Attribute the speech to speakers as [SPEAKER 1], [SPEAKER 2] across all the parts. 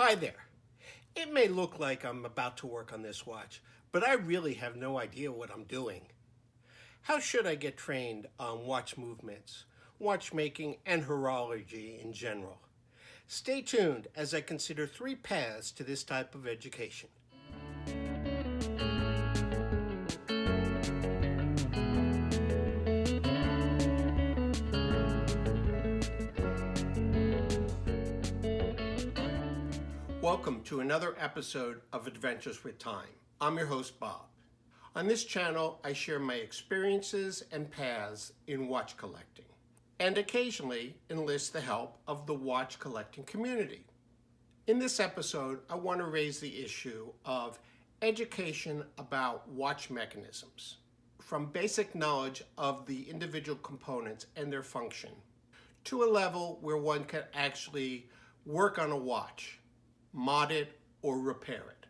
[SPEAKER 1] Hi there. It may look like I'm about to work on this watch, but I really have no idea what I'm doing. How should I get trained on watch movements, watchmaking, and horology in general? Stay tuned as I consider three paths to this type of education. Welcome to another episode of Adventures with Time. I'm your host, Bob. On this channel, I share my experiences and paths in watch collecting, and occasionally enlist the help of the watch collecting community. In this episode, I want to raise the issue of education about watch mechanisms, from basic knowledge of the individual components and their function, to a level where one can actually work on a watch, mod it, or repair it.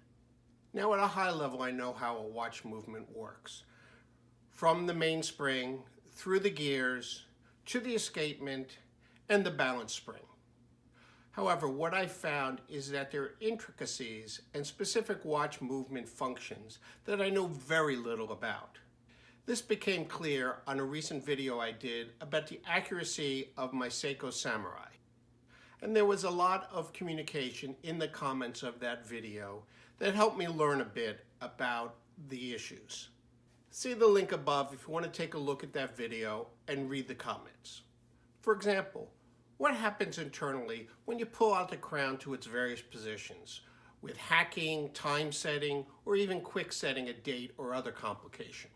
[SPEAKER 1] Now, at a high level, I know how a watch movement works. From the mainspring, through the gears, to the escapement, and the balance spring. However, what I found is that there are intricacies and specific watch movement functions that I know very little about. This became clear on a recent video I did about the accuracy of my Seiko Samurai. And there was a lot of communication in the comments of that video that helped me learn a bit about the issues. See the link above if you want to take a look at that video and read the comments. For example, what happens internally when you pull out the crown to its various positions, with hacking, time setting, or even quick setting a date or other complication?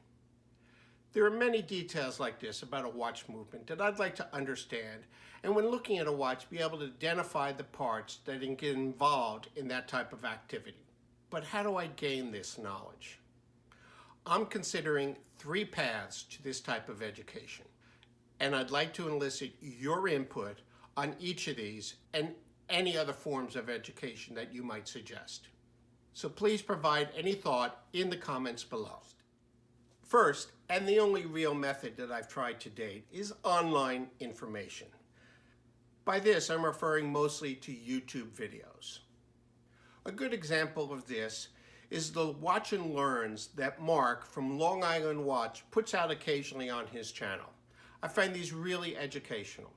[SPEAKER 1] There are many details like this about a watch movement that I'd like to understand, and when looking at a watch, be able to identify the parts that can get involved in that type of activity. But how do I gain this knowledge? I'm considering three paths to this type of education, and I'd like to elicit your input on each of these and any other forms of education that you might suggest. So please provide any thought in the comments below. First, and the only real method that I've tried to date, is online information. By this, I'm referring mostly to YouTube videos. A good example of this is the Watch and Learns that Mark from Long Island Watch puts out occasionally on his channel. I find these really educational.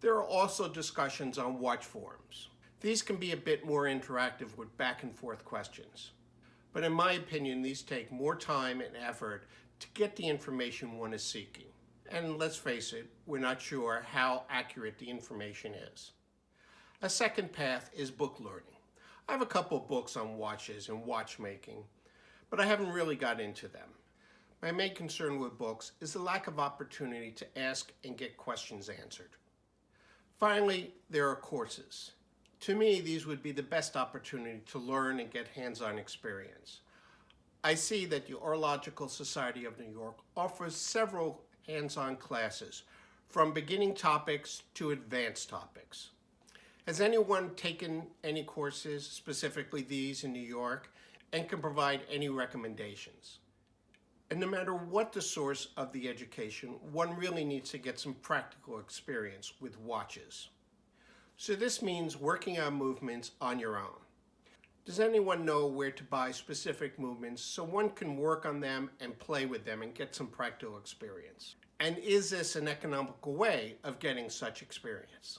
[SPEAKER 1] There are also discussions on watch forums. These can be a bit more interactive with back and forth questions. But in my opinion, these take more time and effort to get the information one is seeking. And let's face it, we're not sure how accurate the information is. A second path is book learning. I have a couple of books on watches and watchmaking, but I haven't really got into them. My main concern with books is the lack of opportunity to ask and get questions answered. Finally, there are courses. To me, these would be the best opportunity to learn and get hands-on experience. I see that the Horological Society of New York offers several hands-on classes, from beginning topics to advanced topics. Has anyone taken any courses, specifically these in New York, and can provide any recommendations? And no matter what the source of the education, one really needs to get some practical experience with watches. So this means working on movements on your own. Does anyone know where to buy specific movements so one can work on them and play with them and get some practical experience? And is this an economical way of getting such experience?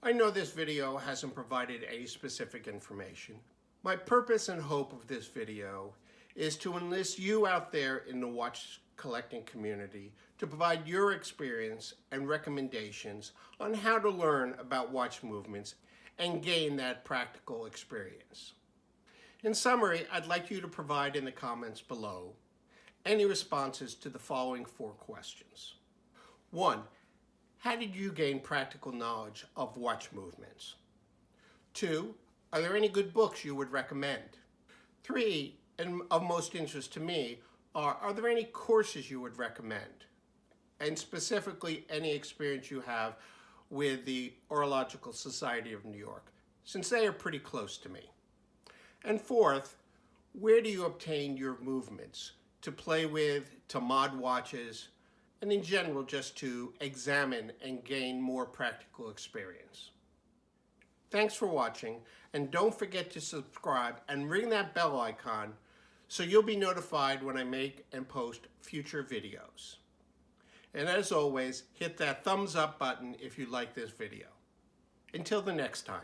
[SPEAKER 1] I know this video hasn't provided any specific information. My purpose and hope of this video is to enlist you out there in the watch collecting community to provide your experience and recommendations on how to learn about watch movements and gain that practical experience. In summary, I'd like you to provide in the comments below any responses to the following four questions. 1. How did you gain practical knowledge of watch movements? 2. Are there any good books you would recommend? 3, and of most interest to me, are there any courses you would recommend? And specifically, any experience you have with the Horological Society of New York, since they are pretty close to me. And fourth, where do you obtain your movements to play with, to mod watches, and in general just to examine and gain more practical experience? Thanks for watching, and don't forget to subscribe and ring that bell icon so you'll be notified when I make and post future videos. And as always, hit that thumbs up button if you like this video. Until the next time.